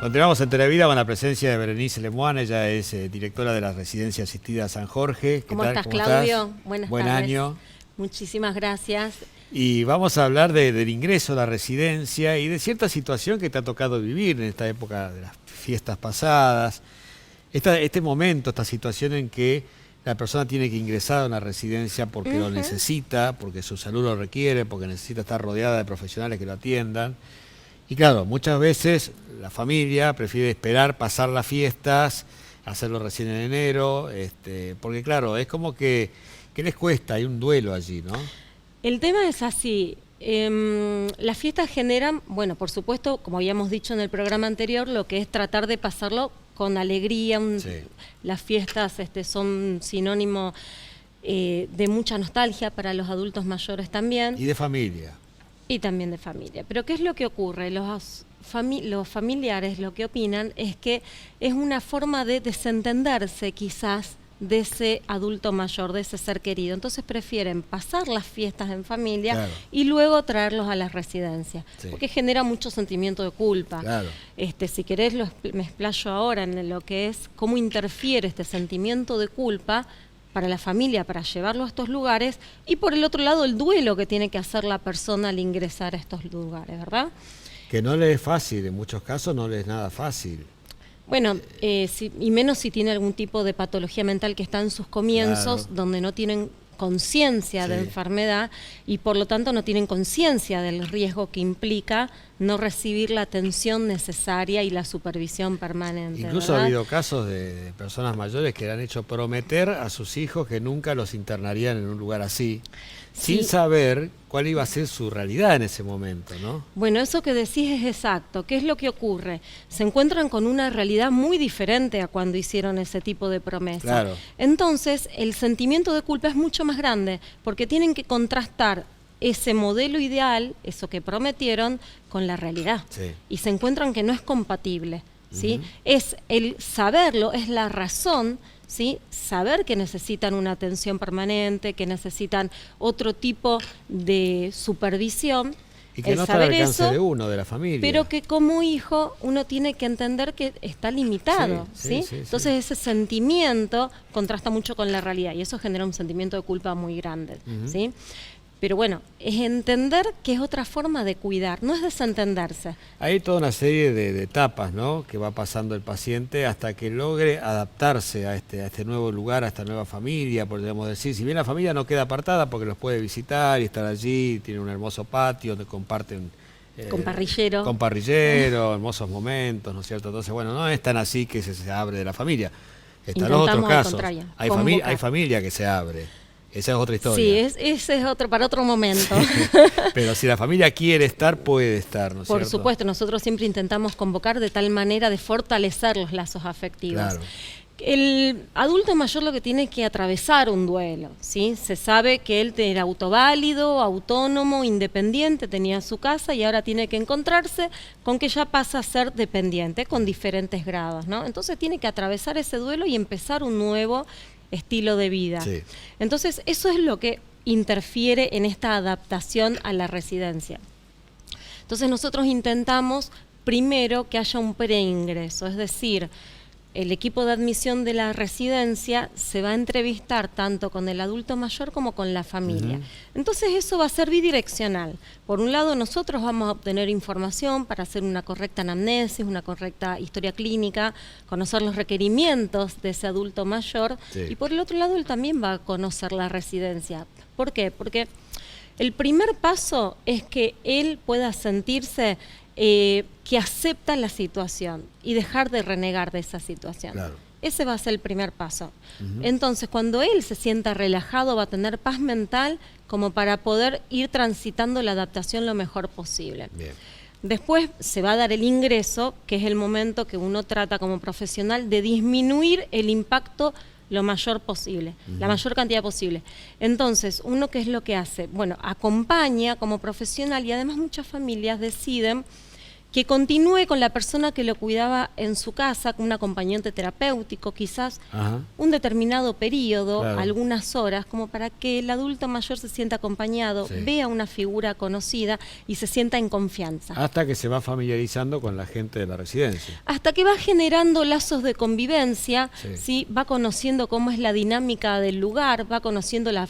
Continuamos en Televida con la presencia de Berenice Lemoine. Ella es directora de la Residencia Asistida San Jorge. ¿Cómo estás, ¿Cómo Claudio? estás? Buenas Buen tardes. año. Muchísimas gracias. Y vamos a hablar del ingreso a la residencia y de cierta situación que te ha tocado vivir en esta época de las fiestas pasadas. Este momento, esta situación en que la persona tiene que ingresar a una residencia porque lo necesita, porque su salud lo requiere, porque necesita estar rodeada de profesionales que lo atiendan. Y claro, muchas veces la familia prefiere esperar pasar las fiestas, hacerlo recién en enero, porque claro, es como que les cuesta, hay un duelo allí, ¿no? El tema es así. Las fiestas generan, bueno, por supuesto, como habíamos dicho en el programa anterior, lo que es tratar de pasarlo con alegría. Sí. Las fiestas son sinónimo de mucha nostalgia para los adultos mayores también. Y de familia. Y también de familia. Pero ¿qué es lo que ocurre? Los familiares lo que opinan es que es una forma de desentenderse quizás de ese adulto mayor, de ese ser querido. Entonces prefieren pasar las fiestas en familia, claro, y luego traerlos a la residencia, sí, porque genera mucho sentimiento de culpa. Claro. Si querés me explayo ahora en lo que es cómo interfiere este sentimiento de culpa para la familia, para llevarlo a estos lugares, y por el otro lado el duelo que tiene que hacer la persona al ingresar a estos lugares, ¿verdad? Que no le es fácil, en muchos casos no le es nada fácil. Bueno, y menos si tiene algún tipo de patología mental que está en sus comienzos, claro, donde no tienen conciencia, sí, de enfermedad, y por lo tanto no tienen conciencia del riesgo que implica no recibir la atención necesaria y la supervisión permanente. Incluso ¿verdad? Ha habido casos de personas mayores que le han hecho prometer a sus hijos que nunca los internarían en un lugar así, sí, sin saber cuál iba a ser su realidad en ese momento, ¿no? Bueno, eso que decís es exacto. ¿Qué es lo que ocurre? Se encuentran con una realidad muy diferente a cuando hicieron ese tipo de promesa. Claro. Entonces, el sentimiento de culpa es mucho más grande, porque tienen que contrastar ese modelo ideal, eso que prometieron, con la realidad. Sí. Y se encuentran que no es compatible, ¿sí? Es el saberlo, es la razón, ¿sí? Saber que necesitan una atención permanente, que necesitan otro tipo de supervisión. Y que no está al alcance de uno, de la familia. Pero que como hijo uno tiene que entender que está limitado, ¿sí? Entonces ese sentimiento contrasta mucho con la realidad y eso genera un sentimiento de culpa muy grande, ¿sí? Pero bueno, es entender que es otra forma de cuidar, no es desentenderse. Hay toda una serie de etapas, ¿no?, que va pasando el paciente hasta que logre adaptarse a este nuevo lugar, a esta nueva familia, podríamos decir. Si bien la familia no queda apartada porque los puede visitar y estar allí, tiene un hermoso patio donde comparten... con parrillero. Con parrillero, hermosos momentos, ¿no es cierto? Entonces, bueno, no es tan así que se abre de la familia. Están los otros casos. Hay familia que se abre. Esa es otra historia. Sí, ese es otro, para otro momento. Pero si la familia quiere estar, puede estar, ¿no es cierto? Por supuesto, nosotros siempre intentamos convocar de tal manera de fortalecer los lazos afectivos. Claro. El adulto mayor lo que tiene que atravesar un duelo, ¿sí? Se sabe que él era autoválido, autónomo, independiente, tenía su casa y ahora tiene que encontrarse con que ya pasa a ser dependiente con diferentes grados, ¿no? Entonces tiene que atravesar ese duelo y empezar un nuevo estilo de vida. Sí. Entonces eso es lo que interfiere en esta adaptación a la residencia. Entonces nosotros intentamos primero que haya un preingreso, es decir, el equipo de admisión de la residencia se va a entrevistar tanto con el adulto mayor como con la familia. Entonces eso va a ser bidireccional. Por un lado nosotros vamos a obtener información para hacer una correcta anamnesis, una correcta historia clínica, conocer los requerimientos de ese adulto mayor, sí, y por el otro lado él también va a conocer la residencia. ¿Por qué? Porque el primer paso es que él pueda sentirse que acepta la situación y dejar de renegar de esa situación. Claro. Ese va a ser el primer paso. Entonces, cuando él se sienta relajado, va a tener paz mental como para poder ir transitando la adaptación lo mejor posible. Bien. Después se va a dar el ingreso, que es el momento que uno trata como profesional de disminuir el impacto lo mayor posible, la mayor cantidad posible. Entonces, uno, ¿qué es lo que hace? Bueno, acompaña como profesional y además muchas familias deciden que continúe con la persona que lo cuidaba en su casa, con un acompañante terapéutico, quizás un determinado periodo, algunas horas, como para que el adulto mayor se sienta acompañado, vea una figura conocida y se sienta en confianza. Hasta que se va familiarizando con la gente de la residencia. Hasta que va generando lazos de convivencia, ¿sí? Va conociendo cómo es la dinámica del lugar, va conociendo la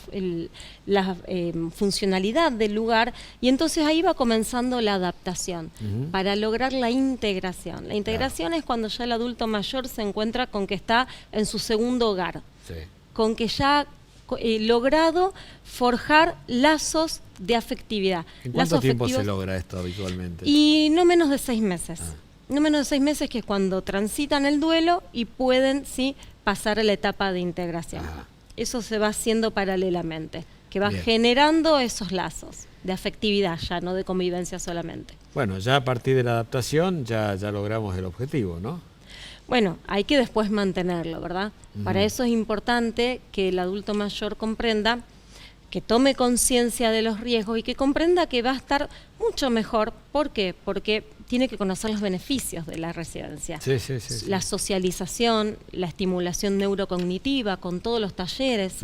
funcionalidad del lugar, y entonces ahí va comenzando la adaptación para lograr la integración. La integración es cuando ya el adulto mayor se encuentra con que está en su segundo hogar, con que ya ha logrado forjar lazos de afectividad. ¿En cuánto tiempo se logra esto habitualmente? Y no menos de 6 meses. No menos de 6 meses, que es cuando transitan el duelo y pueden pasar a la etapa de integración. Eso se va haciendo paralelamente, que va generando esos lazos de afectividad ya, no de convivencia solamente. Bueno, ya a partir de la adaptación ya logramos el objetivo, ¿no? Bueno, hay que después mantenerlo, ¿verdad? Para eso es importante que el adulto mayor comprenda, que tome conciencia de los riesgos y que comprenda que va a estar mucho mejor. ¿Por qué? Porque tiene que conocer los beneficios de la residencia. La socialización, la estimulación neurocognitiva con todos los talleres,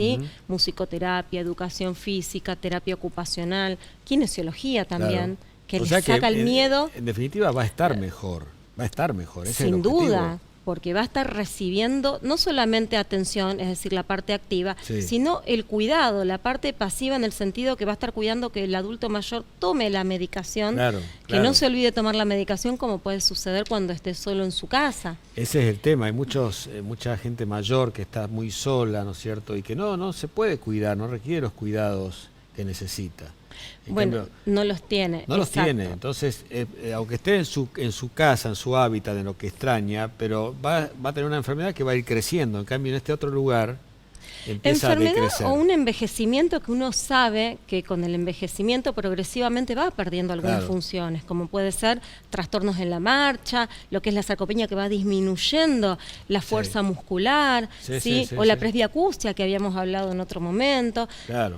musicoterapia, educación física, terapia ocupacional, kinesiología también, que le saca el miedo. En definitiva va a estar mejor, ese es el objetivo. Sin duda. porque va a estar recibiendo no solamente atención, es decir, la parte activa, sino el cuidado, la parte pasiva, en el sentido que va a estar cuidando que el adulto mayor tome la medicación, que no se olvide tomar la medicación, como puede suceder cuando esté solo en su casa. Ese es el tema, hay mucha gente mayor que está muy sola, ¿no es cierto? Y que no se puede cuidar, no requiere los cuidados que necesita. Bueno, no los tiene. No los tiene, entonces, aunque esté en su casa, en su hábitat, en lo que extraña, pero va a tener una enfermedad que va a ir creciendo. En cambio, en este otro lugar empieza a decrecer. O un envejecimiento que uno sabe que con el envejecimiento progresivamente va perdiendo algunas funciones, como puede ser trastornos en la marcha, lo que es la sarcopenia, que va disminuyendo la fuerza muscular, o la presbiacustia, que habíamos hablado en otro momento.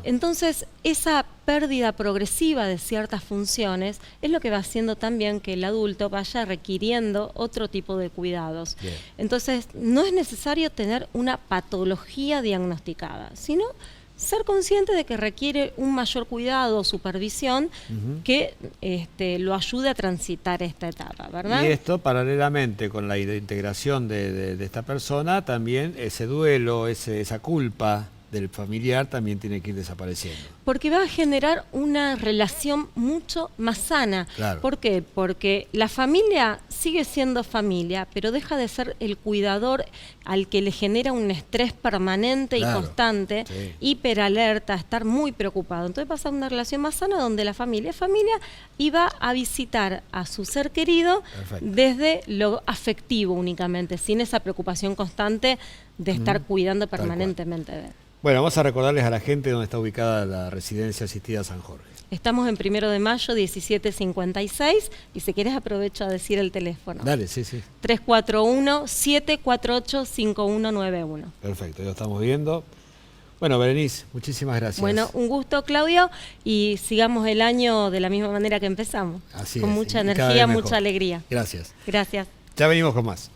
Entonces, esa pérdida progresiva de ciertas funciones es lo que va haciendo también que el adulto vaya requiriendo otro tipo de cuidados. Entonces, no es necesario tener una patología diagnosticada, sino ser consciente de que requiere un mayor cuidado o supervisión que lo ayude a transitar esta etapa, ¿verdad? Y esto, paralelamente con la integración de esta persona, también ese duelo, esa culpa del familiar también tiene que ir desapareciendo. Porque va a generar una relación mucho más sana. ¿Por qué? Porque la familia sigue siendo familia, pero deja de ser el cuidador al que le genera un estrés permanente y constante, hiperalerta, estar muy preocupado. Entonces pasa a una relación más sana, donde la familia es familia y va a visitar a su ser querido desde lo afectivo únicamente, sin esa preocupación constante de estar cuidando permanentemente de él. Bueno, vamos a recordarles a la gente dónde está ubicada la Residencia Asistida San Jorge. Estamos en 1 de mayo, 1756, y si quieres aprovecho a decir el teléfono. Dale, 341-748-5191. Perfecto, ya estamos viendo. Bueno, Berenice, muchísimas gracias. Bueno, un gusto, Claudio, y sigamos el año de la misma manera que empezamos. Así con es, mucha energía, mucha alegría. Gracias. Gracias. Ya venimos con más.